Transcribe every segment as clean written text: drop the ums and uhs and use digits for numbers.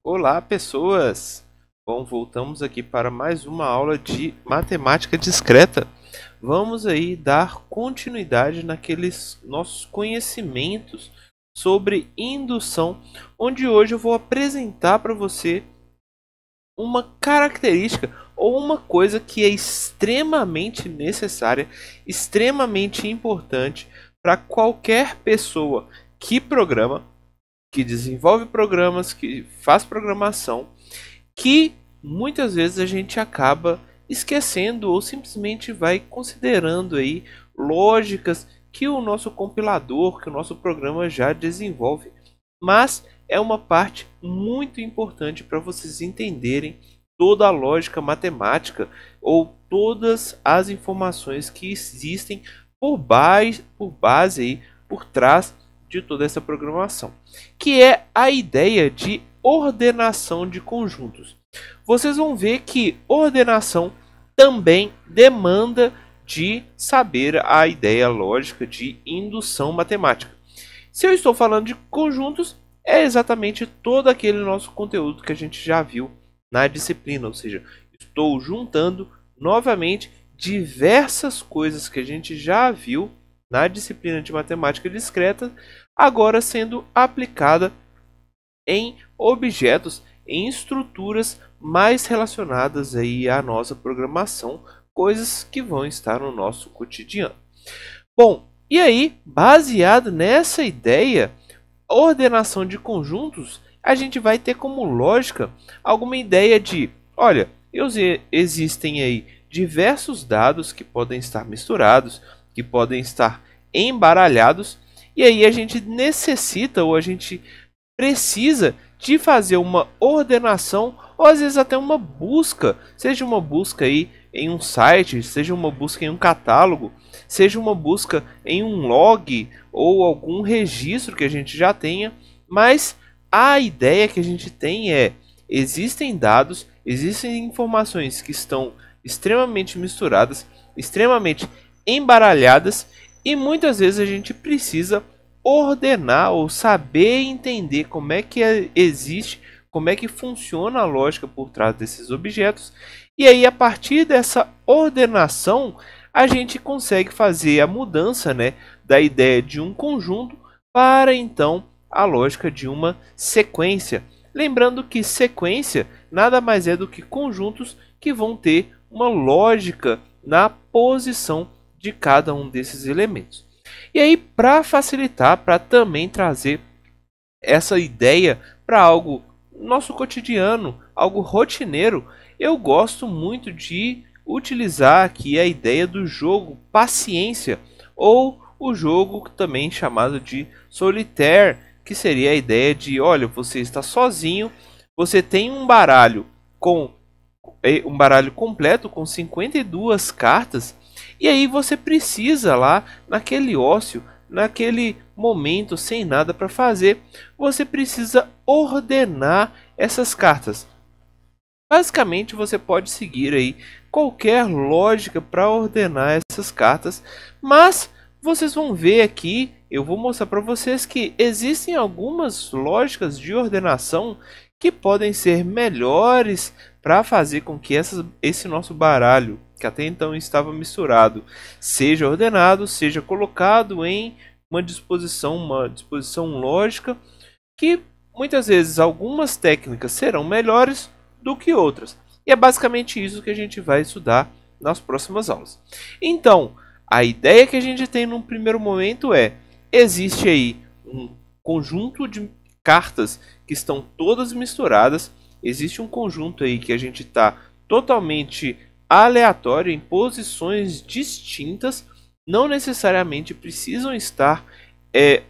Olá, pessoas! Bom, voltamos aqui para mais uma aula de matemática discreta. Vamos aí dar continuidade naqueles nossos conhecimentos sobre indução, onde hoje eu vou apresentar para você uma característica ou uma coisa que é extremamente necessária, extremamente importante para qualquer pessoa que programa, que desenvolve programas, que faz programação, que muitas vezes a gente acaba esquecendo ou simplesmente vai considerando aí lógicas que o nosso compilador, que o nosso programa já desenvolve. Mas é uma parte muito importante para vocês entenderem toda a lógica matemática ou todas as informações que existem por base aí, por trás de toda essa programação, que é a ideia de ordenação de conjuntos. Vocês vão ver que ordenação também demanda de saber a ideia lógica de indução matemática. Se eu estou falando de conjuntos, é exatamente todo aquele nosso conteúdo que a gente já viu na disciplina, ou seja, estou juntando novamente diversas coisas que a gente já viu na disciplina de matemática discreta, agora sendo aplicada em objetos, em estruturas mais relacionadas aí à nossa programação, coisas que vão estar no nosso cotidiano. Bom, e aí, baseado nessa ideia, ordenação de conjuntos, a gente vai ter como lógica alguma ideia de, olha, existem aí diversos dados que podem estar misturados, que podem estar embaralhados, e aí a gente necessita ou a gente precisa de fazer uma ordenação ou às vezes até uma busca, seja uma busca aí em um site, seja uma busca em um catálogo, seja uma busca em um log ou algum registro que a gente já tenha, mas a ideia que a gente tem é, existem dados, existem informações que estão extremamente misturadas, extremamente embaralhadas, e muitas vezes a gente precisa ordenar ou saber entender como é que existe, como é que funciona a lógica por trás desses objetos. E aí, a partir dessa ordenação, a gente consegue fazer a mudança, né, da ideia de um conjunto para então a lógica de uma sequência. Lembrando que sequência nada mais é do que conjuntos que vão ter uma lógica na posição de cada um desses elementos. E aí, para facilitar, para também trazer essa ideia para algo nosso cotidiano, algo rotineiro, eu gosto muito de utilizar aqui a ideia do jogo Paciência, ou o jogo também chamado de Solitaire, que seria a ideia de, olha, você está sozinho, você tem um baralho completo com 52 cartas, e aí você precisa lá naquele ócio, naquele momento sem nada para fazer, você precisa ordenar essas cartas. Basicamente você pode seguir aí qualquer lógica para ordenar essas cartas, mas vocês vão ver aqui, eu vou mostrar para vocês que existem algumas lógicas de ordenação que podem ser melhores para fazer com que esse nosso baralho, que até então estava misturado, seja ordenado, seja colocado em uma disposição lógica, que muitas vezes algumas técnicas serão melhores do que outras. E é basicamente isso que a gente vai estudar nas próximas aulas. Então, a ideia que a gente tem num primeiro momento é, existe aí um conjunto de cartas que estão todas misturadas, existe um conjunto aí que a gente está totalmente aleatório em posições distintas, não necessariamente precisam estar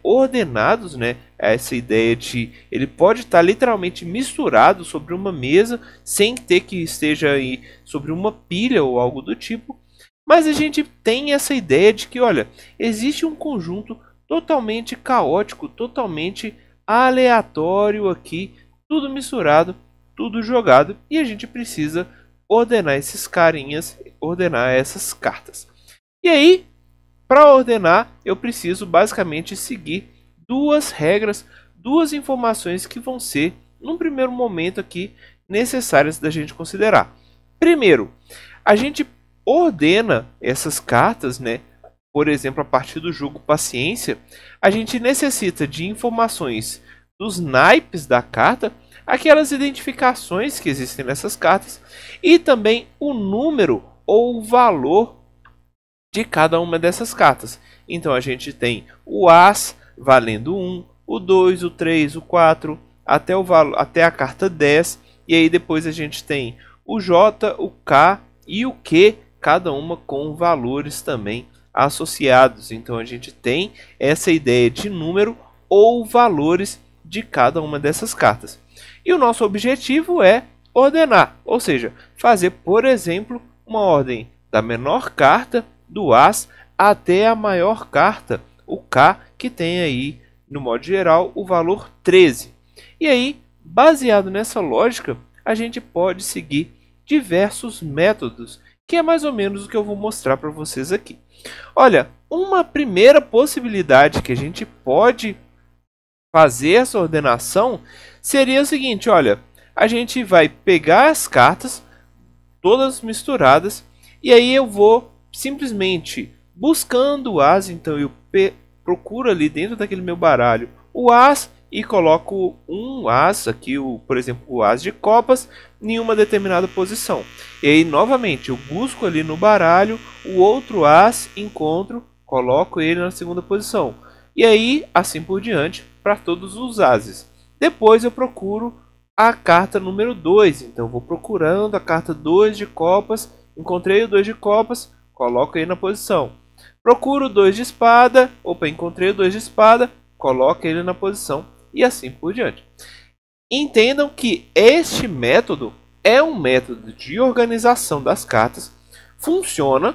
ordenados, né? Essa ideia de ele pode estar literalmente misturado sobre uma mesa sem ter que esteja aí sobre uma pilha ou algo do tipo, mas a gente tem essa ideia de que, olha, existe um conjunto totalmente caótico, totalmente aleatório aqui, tudo misturado, tudo jogado, e a gente precisa ordenar esses carinhas, ordenar essas cartas. E aí, para ordenar, eu preciso basicamente seguir duas regras, duas informações que vão ser num primeiro momento aqui, necessárias da gente considerar. Primeiro, a gente ordena essas cartas, né? Por exemplo, a partir do jogo Paciência, a gente necessita de informações dos naipes da carta, aquelas identificações que existem nessas cartas e também o número ou o valor de cada uma dessas cartas. Então a gente tem o As valendo 1, o 2, o 3, o 4, até a carta 10, e aí depois a gente tem o J, o K e o Q, cada uma com valores também associados. Então a gente tem essa ideia de número ou valores de cada uma dessas cartas. E o nosso objetivo é ordenar, ou seja, fazer, por exemplo, uma ordem da menor carta do As até a maior carta, o K, que tem aí, no modo geral, o valor 13. E aí, baseado nessa lógica, a gente pode seguir diversos métodos, que é mais ou menos o que eu vou mostrar para vocês aqui. Olha, uma primeira possibilidade que a gente pode fazer essa ordenação seria o seguinte, olha, a gente vai pegar as cartas todas misturadas e aí eu vou simplesmente buscando o As, então eu procuro ali dentro daquele meu baralho o As e coloco um As aqui, por exemplo, o As de copas em uma determinada posição. E aí novamente eu busco ali no baralho o outro As, encontro, coloco ele na segunda posição. E aí assim por diante para todos os Ases. Depois eu procuro a carta número 2, então eu vou procurando a carta 2 de copas, encontrei o 2 de copas, coloco aí na posição. Procuro o 2 de espada, encontrei o 2 de espada, coloco ele na posição e assim por diante. Entendam que este método é um método de organização das cartas, funciona,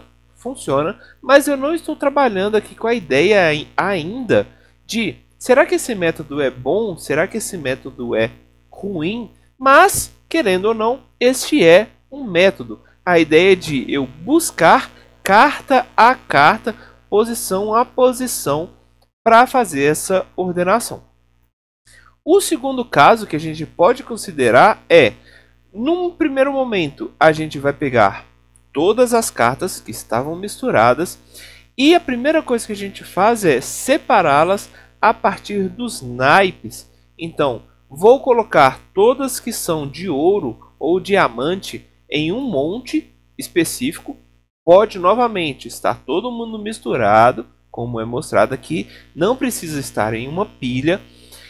mas eu não estou trabalhando aqui com a ideia ainda de será que esse método é bom, será que esse método é ruim, mas, querendo ou não, este é um método. A ideia é de eu buscar carta a carta, posição a posição, para fazer essa ordenação. O segundo caso que a gente pode considerar é, num primeiro momento, a gente vai pegar todas as cartas que estavam misturadas e a primeira coisa que a gente faz é separá-las a partir dos naipes. Então, vou colocar todas que são de ouro ou diamante em um monte específico. Pode novamente estar todo mundo misturado, como é mostrado aqui. Não precisa estar em uma pilha.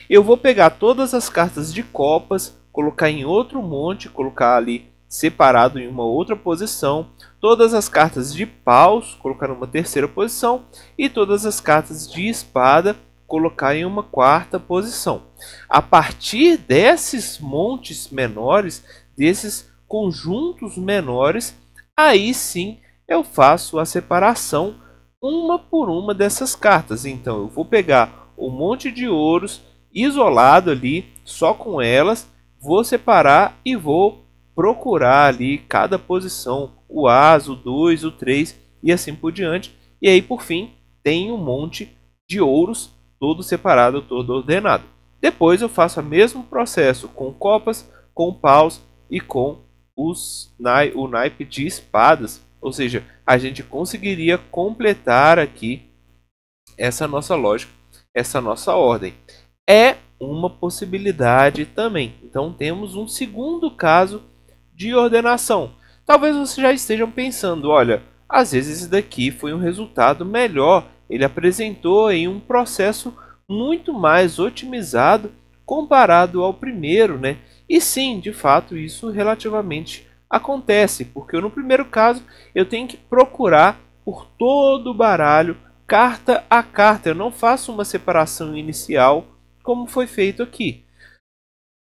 Eu vou pegar todas as cartas de copas, colocar em outro monte, colocar ali separado em uma outra posição. Todas as cartas de paus, colocar numa terceira posição. E todas as cartas de espada, colocar em uma quarta posição. A partir desses montes menores, desses conjuntos menores, aí sim eu faço a separação uma por uma dessas cartas. Então eu vou pegar um monte de ouros isolado ali, só com elas, vou separar e vou procurar ali cada posição, o As, o 2, o 3 e assim por diante. E aí por fim tem um monte de ouros todo separado, todo ordenado. Depois eu faço o mesmo processo com copas, com paus e com o naipe de espadas. Ou seja, a gente conseguiria completar aqui essa nossa lógica, essa nossa ordem. É uma possibilidade também. Então temos um segundo caso de ordenação. Talvez vocês já estejam pensando, olha, às vezes esse daqui foi um resultado melhor. Ele apresentou em um processo muito mais otimizado comparado ao primeiro, né? E sim, de fato, isso relativamente acontece, porque no primeiro caso eu tenho que procurar por todo o baralho, carta a carta. Eu não faço uma separação inicial como foi feito aqui.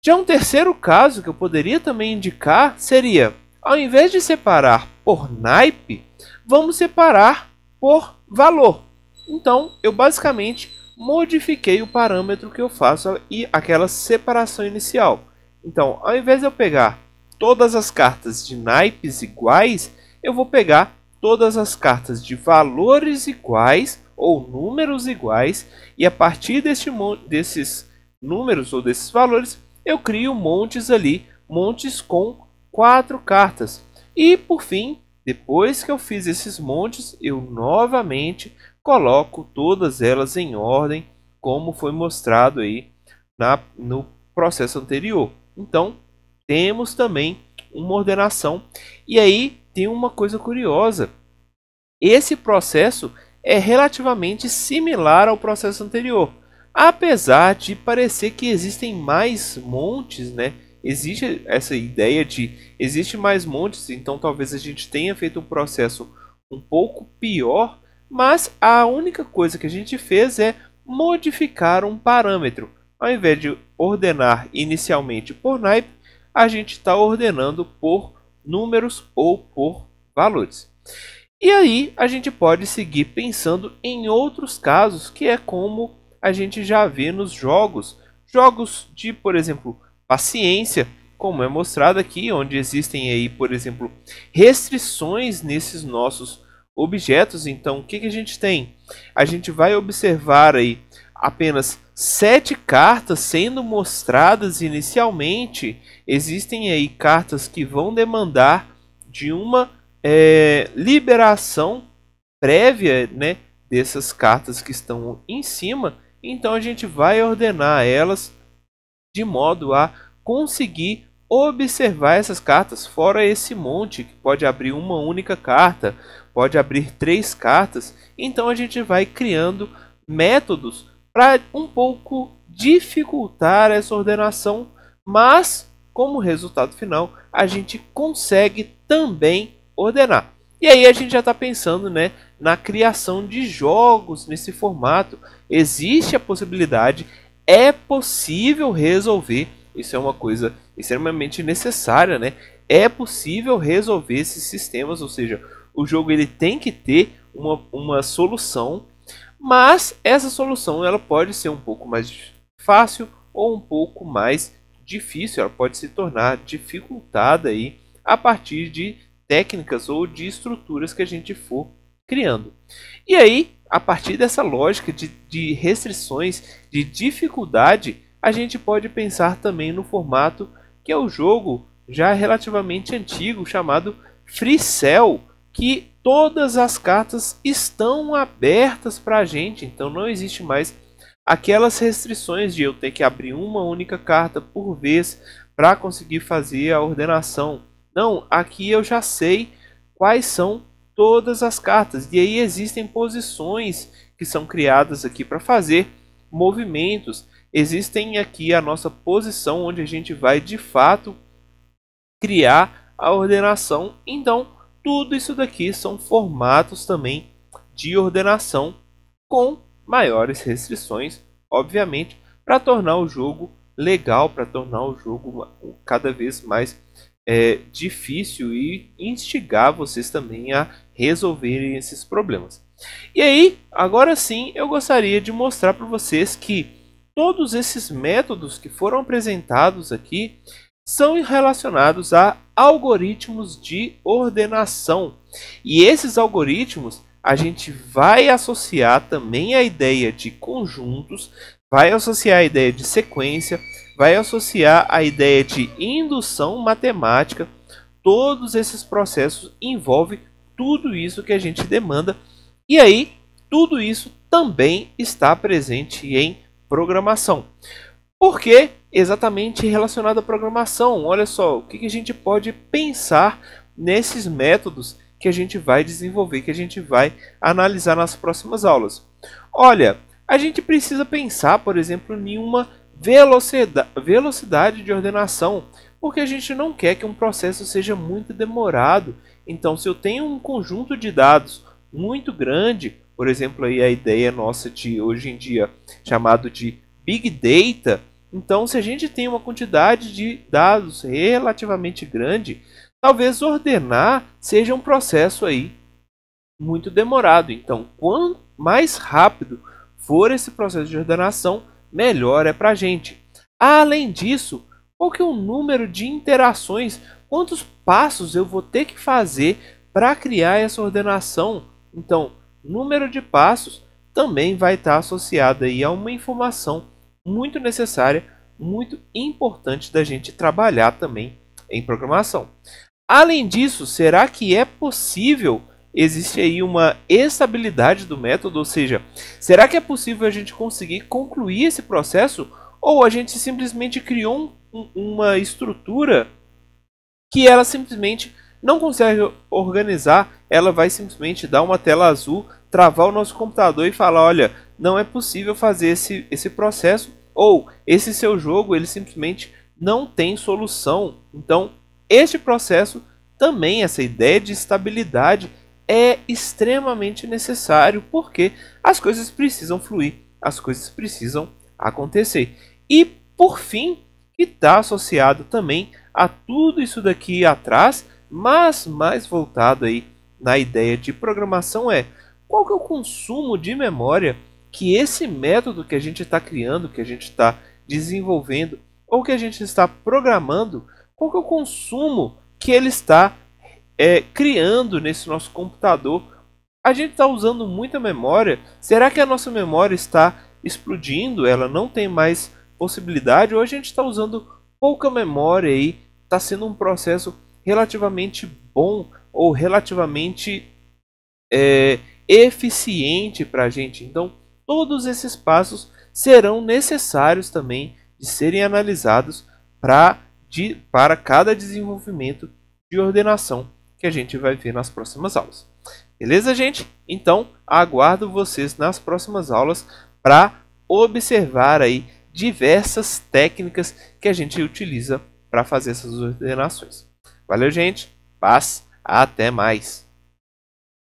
Já um terceiro caso que eu poderia também indicar seria, ao invés de separar por naipe, vamos separar por valor. Então, eu basicamente modifiquei o parâmetro que eu faço e aquela separação inicial. Então, ao invés de eu pegar todas as cartas de naipes iguais, eu vou pegar todas as cartas de valores iguais ou números iguais e a partir desses números ou desses valores eu crio montes ali, montes com 4 cartas. E por fim, depois que eu fiz esses montes, eu novamente coloco todas elas em ordem, como foi mostrado aí no processo anterior. Então, temos também uma ordenação. E aí tem uma coisa curiosa. Esse processo é relativamente similar ao processo anterior, apesar de parecer que existem mais montes, né? Existe essa ideia de existe mais montes, então talvez a gente tenha feito um processo um pouco pior, mas a única coisa que a gente fez é modificar um parâmetro. Ao invés de ordenar inicialmente por naipe, a gente está ordenando por números ou por valores. E aí a gente pode seguir pensando em outros casos, que é como a gente já vê nos jogos. Jogos de, por exemplo, paciência, como é mostrado aqui, onde existem aí, por exemplo, restrições nesses nossos objetos. Então, o que a gente tem? A gente vai observar aí apenas 7 cartas sendo mostradas inicialmente. Existem aí cartas que vão demandar de uma liberação prévia, né, dessas cartas que estão em cima. Então a gente vai ordenar elas de modo a conseguir observar essas cartas, fora esse monte que pode abrir uma única carta, pode abrir 3 cartas. Então a gente vai criando métodos para um pouco dificultar essa ordenação, mas como resultado final a gente consegue também ordenar. E aí a gente já está pensando, né, na criação de jogos nesse formato. Existe a possibilidade, é possível resolver, isso é uma coisa extremamente necessária, né? É possível resolver esses sistemas, ou seja, o jogo ele tem que ter uma solução, mas essa solução ela pode ser um pouco mais fácil ou um pouco mais difícil, ela pode se tornar dificultada aí a partir de técnicas ou de estruturas que a gente for criando. E aí, a partir dessa lógica de restrições, de dificuldade, a gente pode pensar também no formato que é o jogo já relativamente antigo, chamado Free Cell, que todas as cartas estão abertas para a gente, então não existe mais aquelas restrições de eu ter que abrir uma única carta por vez para conseguir fazer a ordenação. Não, aqui eu já sei quais são todas as cartas. E aí existem posições que são criadas aqui para fazer movimentos. Existem aqui a nossa posição onde a gente vai de fato criar a ordenação. Então, tudo isso daqui são formatos também de ordenação com maiores restrições, obviamente, para tornar o jogo legal, para tornar o jogo cada vez mais difícil e instigar vocês também a resolverem esses problemas. E aí, agora sim, eu gostaria de mostrar para vocês que todos esses métodos que foram apresentados aqui são relacionados a algoritmos de ordenação. E esses algoritmos a gente vai associar também a ideia de conjuntos, vai associar a ideia de sequência, vai associar a ideia de indução matemática. Todos esses processos envolvem tudo isso que a gente demanda. E aí, tudo isso também está presente em programação. Por que exatamente relacionado à programação? Olha só, o que a gente pode pensar nesses métodos que a gente vai desenvolver, que a gente vai analisar nas próximas aulas. Olha, a gente precisa pensar, por exemplo, em uma velocidade de ordenação, porque a gente não quer que um processo seja muito demorado. Então, se eu tenho um conjunto de dados muito grande, por exemplo, aí a ideia nossa de hoje em dia chamado de Big Data, então se a gente tem uma quantidade de dados relativamente grande, talvez ordenar seja um processo aí muito demorado. Então, quanto mais rápido for esse processo de ordenação, melhor é para a gente. Além disso, qual que é o número de interações, quantos passos eu vou ter que fazer para criar essa ordenação? Então, número de passos também vai estar associado aí a uma informação muito necessária muito importante da gente trabalhar também em programação. Além disso, será que é possível, existe aí uma estabilidade do método, ou seja, será que é possível a gente conseguir concluir esse processo, ou a gente simplesmente criou uma estrutura que ela simplesmente não consegue organizar, ela vai simplesmente dar uma tela azul, travar o nosso computador e falar, olha, não é possível fazer esse processo, ou esse seu jogo ele simplesmente não tem solução. Então, este processo também, essa ideia de estabilidade é extremamente necessário, porque as coisas precisam fluir, as coisas precisam acontecer. E, por fim, que está associado também a tudo isso daqui atrás, mas mais voltado aí na ideia de programação é qual que é o consumo de memória que esse método que a gente está criando, que a gente está desenvolvendo ou que a gente está programando, qual que é o consumo que ele está criando nesse nosso computador. A gente está usando muita memória. Será que a nossa memória está explodindo? Ela não tem mais possibilidade? Ou a gente está usando pouca memória aí? Está sendo um processo relativamente bom ou relativamente eficiente para a gente. Então, todos esses passos serão necessários também de serem analisados para cada desenvolvimento de ordenação que a gente vai ver nas próximas aulas. Beleza, gente? Então, aguardo vocês nas próximas aulas para observar aí diversas técnicas que a gente utiliza para fazer essas ordenações. Valeu, gente. Paz. Até mais.